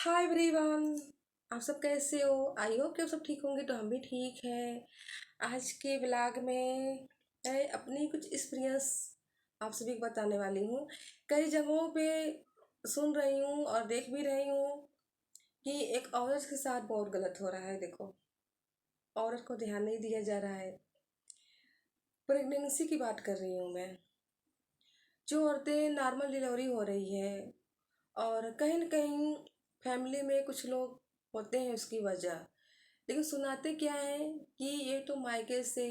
Hi everyone. आप सब कैसे हो? आई होप कि आप सब ठीक होंगे। तो हम भी ठीक हैं। आज के ब्लॉग में मैं अपनी कुछ एक्सपीरियंस आप सभी को बताने वाली हूँ। कई जगहों पे सुन रही हूँ और देख भी रही हूँ कि एक औरत के साथ बहुत गलत हो रहा है। देखो, औरत को ध्यान नहीं दिया जा रहा है। प्रेगनेंसी की बात कर रही हूँ मैं। जो औरतें नॉर्मल डिलीवरी हो रही है और कहीं न कहीं फैमिली में कुछ लोग होते हैं उसकी वजह, लेकिन सुनाते क्या है कि ये तो मायके से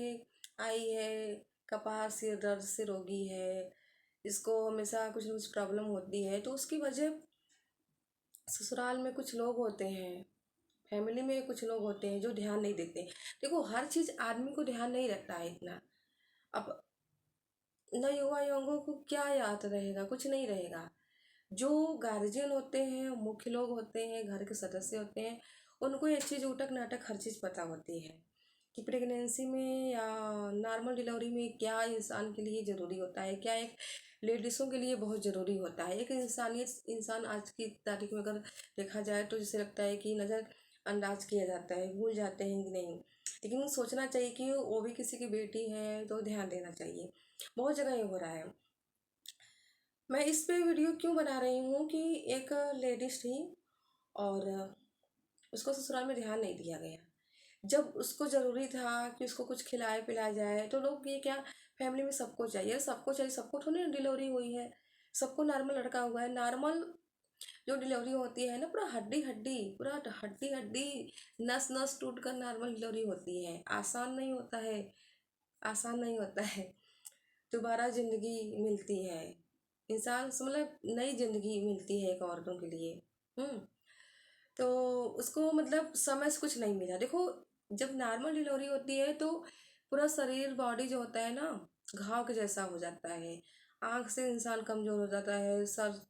आई है, कपार सिर दर्द से रोगी है, इसको हमेशा कुछ न कुछ प्रॉब्लम होती है। तो उसकी वजह ससुराल में कुछ लोग होते हैं, फैमिली में कुछ लोग होते हैं जो ध्यान नहीं देते। देखो, हर चीज़ आदमी को ध्यान नहीं रहता है इतना। अब नए युवा युवकों को क्या याद रहेगा? कुछ नहीं रहेगा। जो गार्जियन होते हैं, मुख्य लोग होते हैं, घर के सदस्य होते हैं, उनको ये चीज़ उटक नाटक हर चीज़ पता होती है कि प्रेगनेंसी में या नॉर्मल डिलीवरी में क्या इंसान के लिए ज़रूरी होता है, क्या एक लेडीज़ों के लिए बहुत ज़रूरी होता है। एक इंसान आज की तारीख में अगर देखा जाए तो जैसे लगता है कि नज़र अंदाज किया जाता है, भूल जाते हैं कि नहीं। लेकिन सोचना चाहिए कि वो भी किसी की बेटी है तो ध्यान देना चाहिए। बहुत जगह ये हो रहा है। मैं इस पे वीडियो क्यों बना रही हूँ कि एक लेडीज थी और उसको ससुराल में ध्यान नहीं दिया गया। जब उसको ज़रूरी था कि उसको कुछ खिलाया पिलाया जाए तो लोग ये क्या, फैमिली में सबको चाहिए, सबको चाहिए, सबको थोड़ी ना डिलीवरी हुई है, सबको नॉर्मल लड़का हुआ है। नॉर्मल जो डिलीवरी होती है ना, पूरा हड्डी हड्डी, पूरा हड्डी हड्डी, नस नस टूट कर नॉर्मल डिलीवरी होती है। आसान नहीं होता है, आसान नहीं होता है। दोबारा ज़िंदगी मिलती है, इंसान से मतलब नई ज़िंदगी मिलती है एक औरतों के लिए। तो उसको मतलब समय से कुछ नहीं मिला। देखो, जब नॉर्मल डिलीवरी होती है तो पूरा शरीर बॉडी जो होता है ना, घाव के जैसा हो जाता है। आँख से इंसान कमज़ोर हो जाता है, सर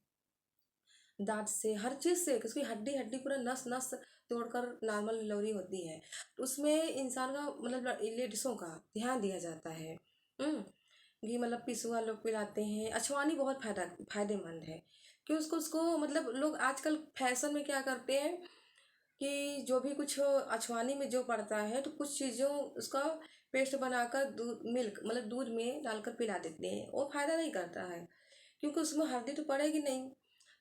दांत से, हर चीज़ से, उसकी हड्डी हड्डी पूरा नस नस तोड़कर नॉर्मल डिलीवरी होती है। तो उसमें इंसान का मतलब लेडीज़ों का ध्यान दिया जाता है। कि मतलब पिसुआ लोग पिलाते हैं। अछवानी बहुत फायदेमंद है कि उसको उसको मतलब लोग आजकल फैशन में क्या करते हैं कि जो भी कुछ अछवानी में जो पड़ता है तो कुछ चीज़ों उसका पेस्ट बनाकर दूध मिल्क मतलब दूध में डालकर पिला देते हैं। वो फ़ायदा नहीं करता है क्योंकि उसमें हल्दी तो पड़ेगी नहीं।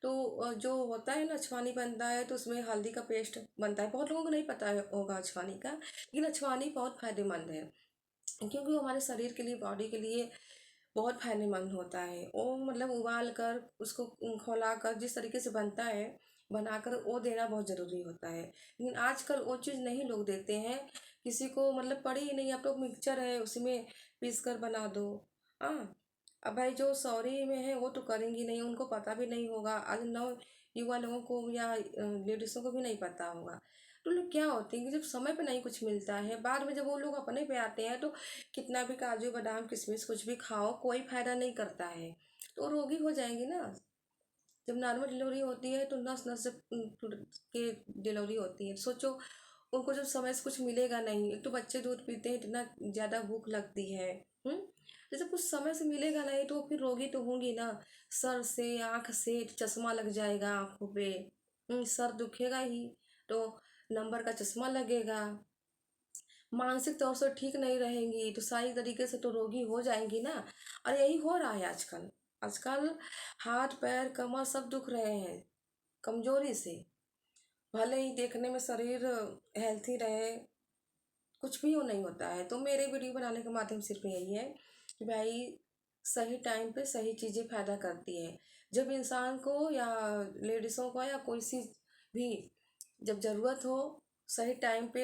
तो जो होता है ना, अछवानी बनता है तो उसमें हल्दी का पेस्ट बनता है। बहुत लोगों को नहीं पता होगा अछवानी का, लेकिन अछवानी बहुत फायदेमंद है क्योंकि वो हमारे शरीर के लिए, बॉडी के लिए बहुत फायदेमंद होता है। वो मतलब उबाल कर उसको खौला कर जिस तरीके से बनता है, बनाकर वो देना बहुत ज़रूरी होता है। लेकिन आजकल वो चीज़ नहीं लोग देते हैं। किसी को मतलब पड़ी ही नहीं, आप लोग मिक्सचर है उसी में पीस कर बना दो। हाँ, अब भाई जो सॉरी में है वो तो करेंगी नहीं, उनको पता भी नहीं होगा। आज नौ युवा लोगों को या लेडीज़ों को भी नहीं पता होगा। तो लोग क्या होते हैं कि जब समय पे नहीं कुछ मिलता है, बाद में जब वो लोग अपने पे आते हैं तो कितना भी काजू बादाम किशमिश कुछ भी खाओ, कोई फायदा नहीं करता है। तो वो रोगी हो जाएंगी ना। जब नॉर्मल डिलीवरी होती है तो नस नस से टूट के डिलीवरी होती है। सोचो, उनको जब समय से कुछ मिलेगा नहीं। एक तो बच्चे दूध पीते हैं, इतना ज़्यादा भूख लगती है। हम्म जैसे कुछ समय से मिलेगा नहीं तो फिर रोगी तो होंगी ना। सर से, आँख से चश्मा लग जाएगा आँखों पे। सर दुखेगा ही तो नंबर का चश्मा लगेगा। मानसिक तौर से ठीक नहीं रहेंगी तो सारी तरीके से तो रोगी हो जाएंगी ना। और यही हो रहा है आजकल। आजकल हाथ पैर कमर सब दुख रहे हैं कमजोरी से। भले ही देखने में शरीर हेल्थी रहे, कुछ भी वो नहीं होता है। तो मेरे वीडियो बनाने का माध्यम सिर्फ यही है कि भाई सही टाइम पे सही चीज़ें फायदा करती है। जब इंसान को या लेडीज़ों को या कोई सी भी जब ज़रूरत हो, सही टाइम पे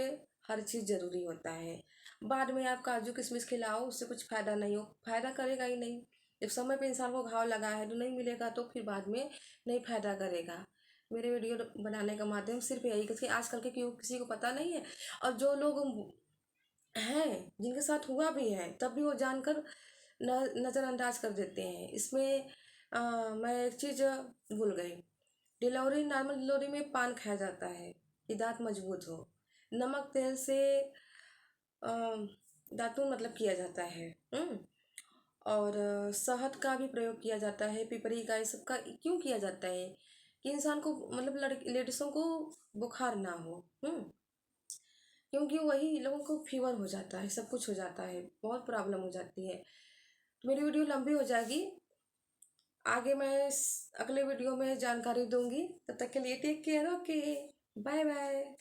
हर चीज़ ज़रूरी होता है। बाद में आप काजू किशमिश खिलाओ, उससे कुछ फ़ायदा नहीं हो, फ़ायदा करेगा ही नहीं। जब समय पे इंसान को घाव लगा है तो नहीं मिलेगा तो फिर बाद में नहीं फ़ायदा करेगा। मेरे वीडियो बनाने का माध्यम सिर्फ यही, क्योंकि आजकल के क्यों किसी को पता नहीं है। और जो लोग हैं जिनके साथ हुआ भी है तब भी वो जानकर नज़रअंदाज कर देते हैं। इसमें मैं एक चीज़ भूल गई। डिलीवरी, नॉर्मल डिलीवरी में पान खाया जाता है कि दांत मजबूत हो। नमक तेल से अ, दातुन मतलब किया जाता है। और शहद का भी प्रयोग किया जाता है, पिपरी का, ये सब का क्यों किया जाता है कि इंसान को मतलब लड़की लेडीज़ों को बुखार ना हो। क्योंकि वही लोगों को फीवर हो जाता है, सब कुछ हो जाता है, बहुत प्रॉब्लम हो जाती है। तो मेरी वीडियो लंबी हो जाएगी, आगे मैं अगले वीडियो में जानकारी दूंगी। तब तक के लिए take care, okay, bye bye.